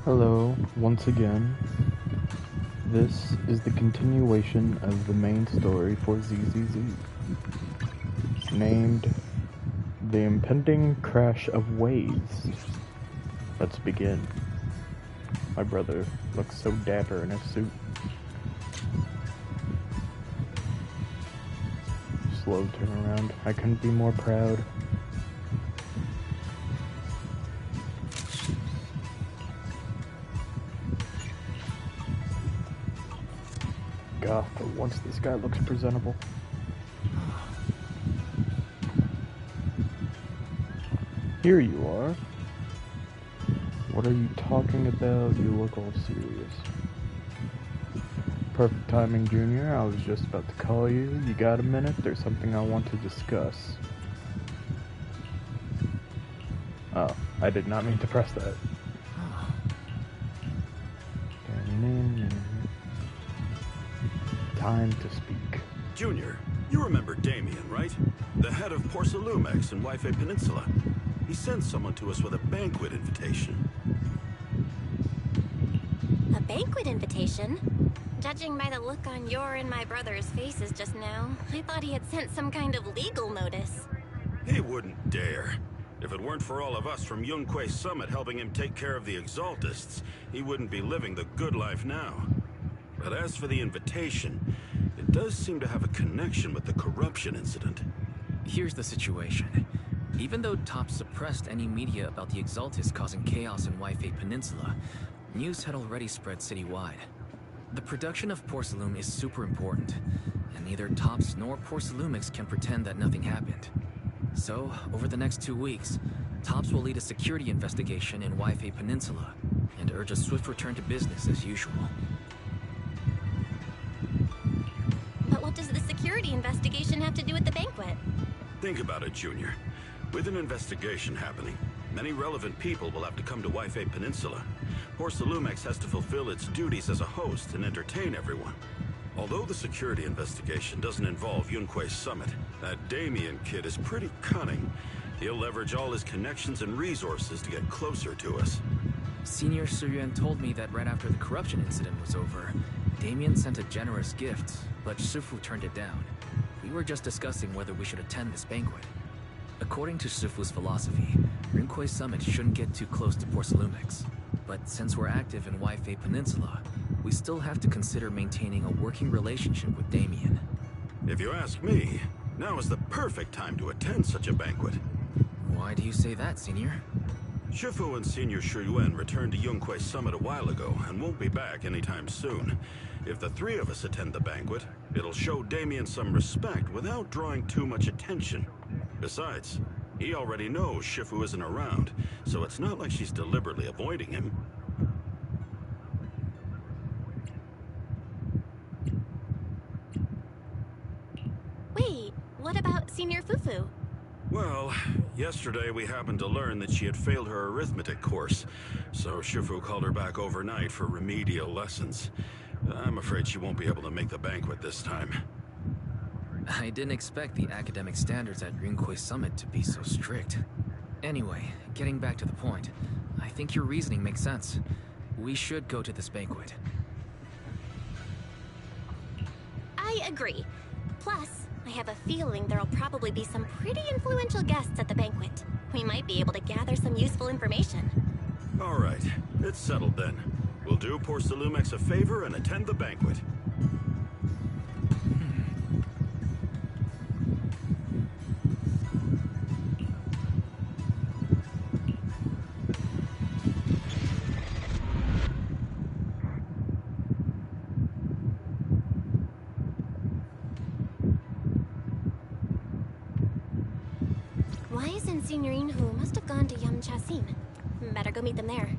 Hello, once again. This is the continuation of the main story for ZZZ. It's named The Impending Crash of Waves. Let's begin. My brother looks so dapper in his suit. Slow turnaround. I couldn't be more proud. God, for once this guy looks presentable. Here you are. What are you talking about? You look all serious. Perfect timing, Junior. I was just about to call you. You got a minute? There's something I want to discuss. Oh, I did not mean to press that. Time to speak. Junior, you remember Damien, right? The head of Porcelumex in Wi-Fi Peninsula. He sent someone to us with a banquet invitation. A banquet invitation? Judging by the look on your and my brother's faces just now, I thought he had sent some kind of legal notice. He wouldn't dare. If it weren't for all of us from Yunque Summit helping him take care of the Exaltists, he wouldn't be living the good life now. But as for the invitation, it does seem to have a connection with the corruption incident. Here's the situation. Even though Top suppressed any media about the Exaltists causing chaos in Wi-Fi Peninsula, news had already spread citywide. The production of Porcelume is super important, and neither Tops nor Porcelumix can pretend that nothing happened. So, over the next 2 weeks, Tops will lead a security investigation in Wi-Fi Peninsula, and urge a swift return to business as usual. But what does the security investigation have to do with the banquet? Think about it, Junior. With an investigation happening, many relevant people will have to come to Wi-Fi Peninsula. Porcelumex has to fulfill its duties as a host and entertain everyone. Although the security investigation doesn't involve Yunque Summit, that Damien kid is pretty cunning. He'll leverage all his connections and resources to get closer to us. Senior Suyuan told me that right after the corruption incident was over, Damien sent a generous gift, but Shifu turned it down. We were just discussing whether we should attend this banquet. According to Shifu's philosophy, Yunque Summit shouldn't get too close to Porcelumex. But since we're active in Wi-Fi Peninsula, we still have to consider maintaining a working relationship with Damien. If you ask me, now is the perfect time to attend such a banquet. Why do you say that, Senior? Shifu and Senior Shuyuan returned to Yunque Summit a while ago and won't be back anytime soon. If the three of us attend the banquet, it'll show Damien some respect without drawing too much attention. Besides, he already knows Shifu isn't around, so it's not like she's deliberately avoiding him. Wait, what about Senior Fufu? Well, yesterday we happened to learn that she had failed her arithmetic course, so Shifu called her back overnight for remedial lessons. I'm afraid she won't be able to make the banquet this time. I didn't expect the academic standards at Yunque Summit to be so strict. Anyway, getting back to the point, I think your reasoning makes sense. We should go to this banquet. I agree. Plus, I have a feeling there'll probably be some pretty influential guests at the banquet. We might be able to gather some useful information. All right, it's settled then. We'll do Porcelumex a favor and attend the banquet. Why isn't Senior Inhu must have gone to Yamchasin? Better go meet them there.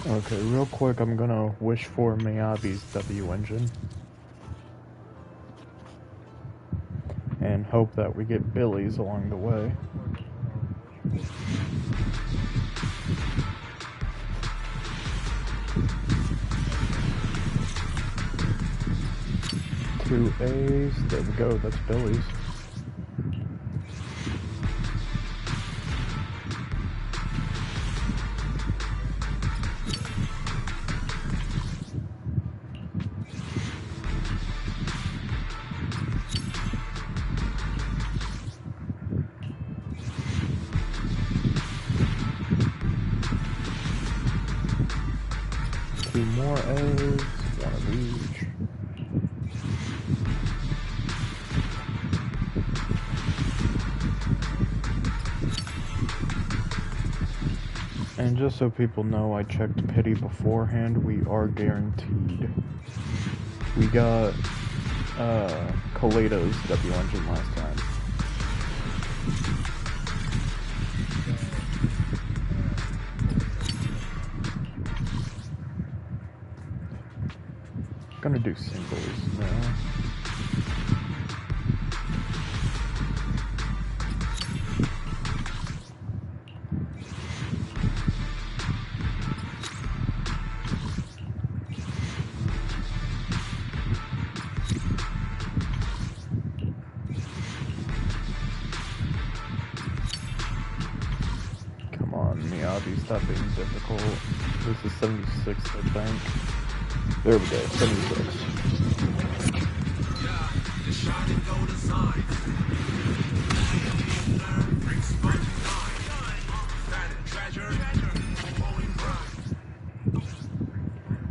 Okay, real quick, I'm gonna wish for Miyabi's W engine. And hope that we get Billy's along the way. 2 A's. There we go, that's Billy's. 2 more eggs, 1 of each. And just so people know, I checked pity beforehand. We are guaranteed. We got Kalato's W engine last time. Gonna do singles now. Come on, Miyabi, stop being difficult. This is 76, I think. There we go, 76.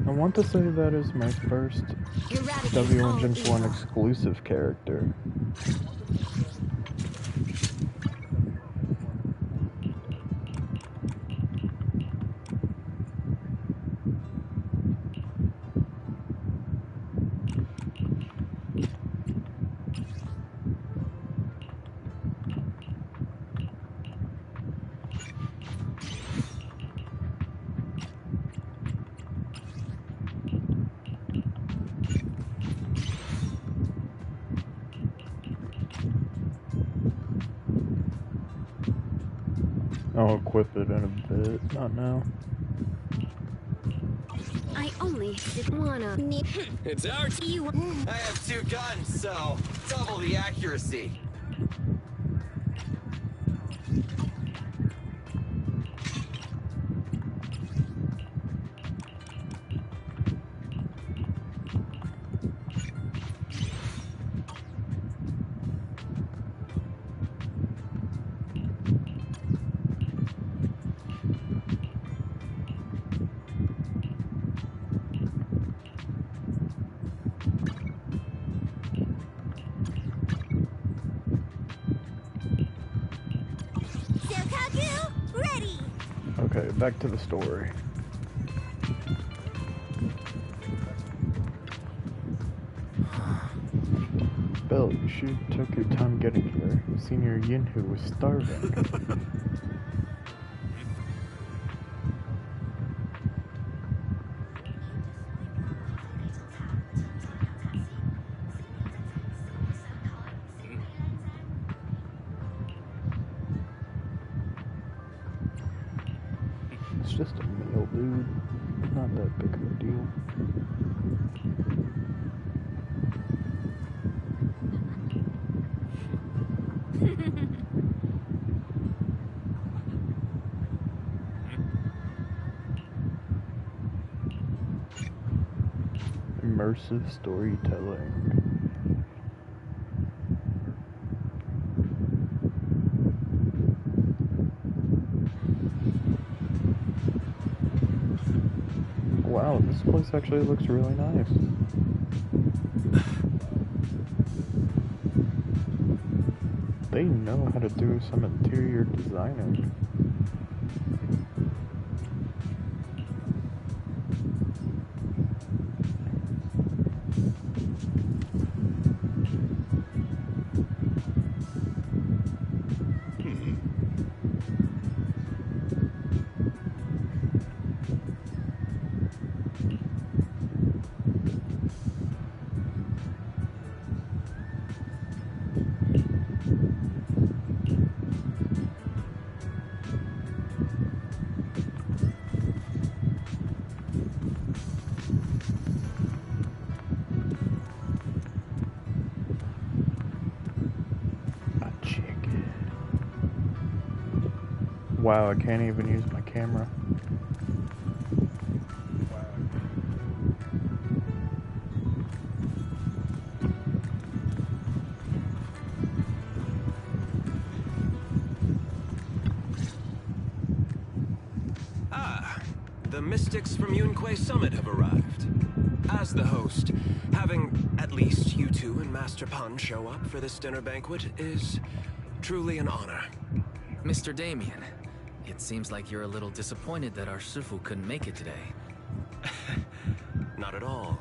I want to say that is my first W Engine 1 exclusive character. I'll equip it in a bit, not now. I only didn't wanna. It's ours. You. I have 2 guns, so double the accuracy. Ready. Okay, back to the story. Bill, you should took your time getting here. Senior Yinhu was starving. It's just a meal, dude. Not that big of a deal. Immersive storytelling. Wow, this place actually looks really nice. They know how to do some interior designing. Wow, I can't even use my camera. The mystics from Yunque Summit have arrived. As the host, having at least you two and Master Pan show up for this dinner banquet is truly an honor. Mr. Damien, it seems like you're a little disappointed that our Shifu couldn't make it today. Not at all.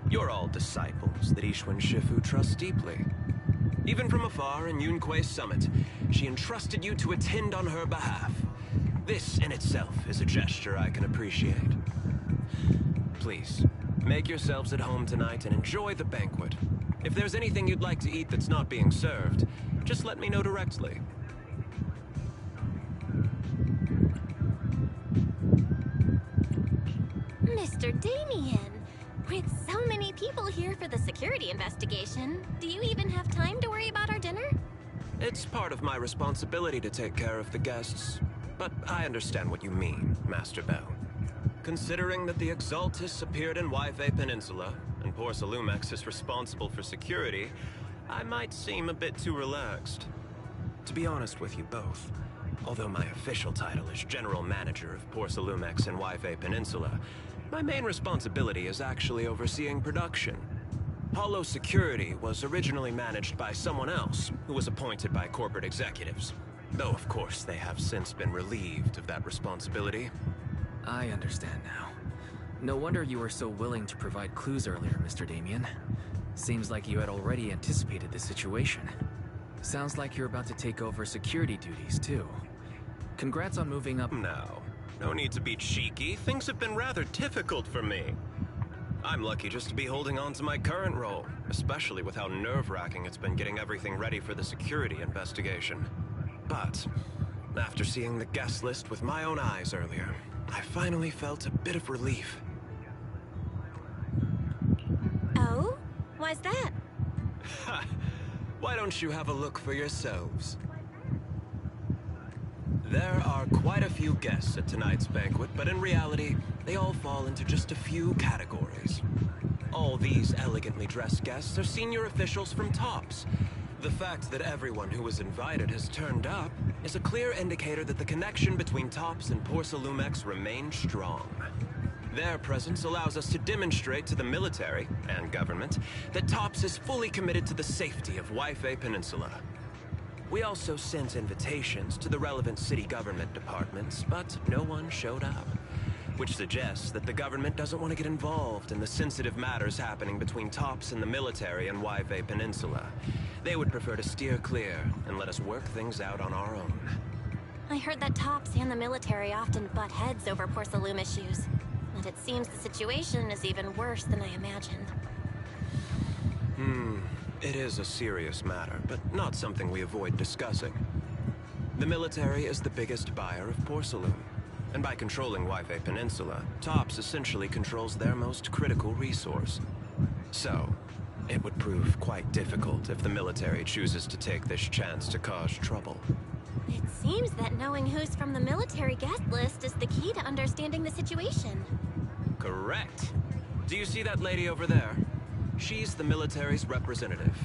You're all disciples that Ishwan Shifu trusts deeply. Even from afar in Yunque Summit, she entrusted you to attend on her behalf. This in itself is a gesture I can appreciate. Please, make yourselves at home tonight and enjoy the banquet. If there's anything you'd like to eat that's not being served, just let me know directly. Mr. Damien, with so many people here for the security investigation, do you even have time to worry about our dinner? It's part of my responsibility to take care of the guests, but I understand what you mean, Master Bell. Considering that the Exaltus appeared in Yfe Peninsula, and Porcelumex is responsible for security, I might seem a bit too relaxed. To be honest with you both, although my official title is General Manager of Porcelumex and Yfe Peninsula, my main responsibility is actually overseeing production. Hollow Security was originally managed by someone else, who was appointed by corporate executives. Though, of course, they have since been relieved of that responsibility. I understand now. No wonder you were so willing to provide clues earlier, Mr. Damien. Seems like you had already anticipated the situation. Sounds like you're about to take over security duties, too. Congrats on moving up. No need to be cheeky. Things have been rather difficult for me. I'm lucky just to be holding on to my current role, especially with how nerve-wracking it's been getting everything ready for the security investigation. But after seeing the guest list with my own eyes earlier, I finally felt a bit of relief. Oh? Why's that? Ha! Why don't you have a look for yourselves? There are quite a few guests at tonight's banquet, but in reality, they all fall into just a few categories. All these elegantly dressed guests are senior officials from TOPS. The fact that everyone who was invited has turned up is a clear indicator that the connection between TOPS and Porcelumex remains strong. Their presence allows us to demonstrate to the military and government that TOPS is fully committed to the safety of Yfe Peninsula. We also sent invitations to the relevant city government departments, but no one showed up, which suggests that the government doesn't want to get involved in the sensitive matters happening between TOPS and the military and Yfe Peninsula. They would prefer to steer clear and let us work things out on our own. I heard that TOPS and the military often butt heads over Porcelume issues, and it seems the situation is even worse than I imagined. It is a serious matter, but not something we avoid discussing. The military is the biggest buyer of porcelain, and by controlling Yfe Peninsula, TOPS essentially controls their most critical resource. So, it would prove quite difficult if the military chooses to take this chance to cause trouble. It seems that knowing who's from the military guest list is the key to understanding the situation. Correct. Do you see that lady over there? She's the military's representative.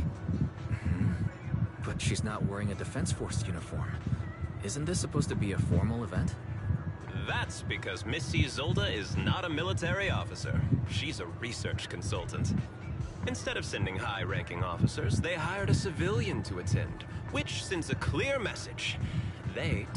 But she's not wearing a Defense Force uniform. Isn't this supposed to be a formal event? That's because Missy Zolda is not a military officer. She's a research consultant. Instead of sending high-ranking officers, they hired a civilian to attend, which sends a clear message. They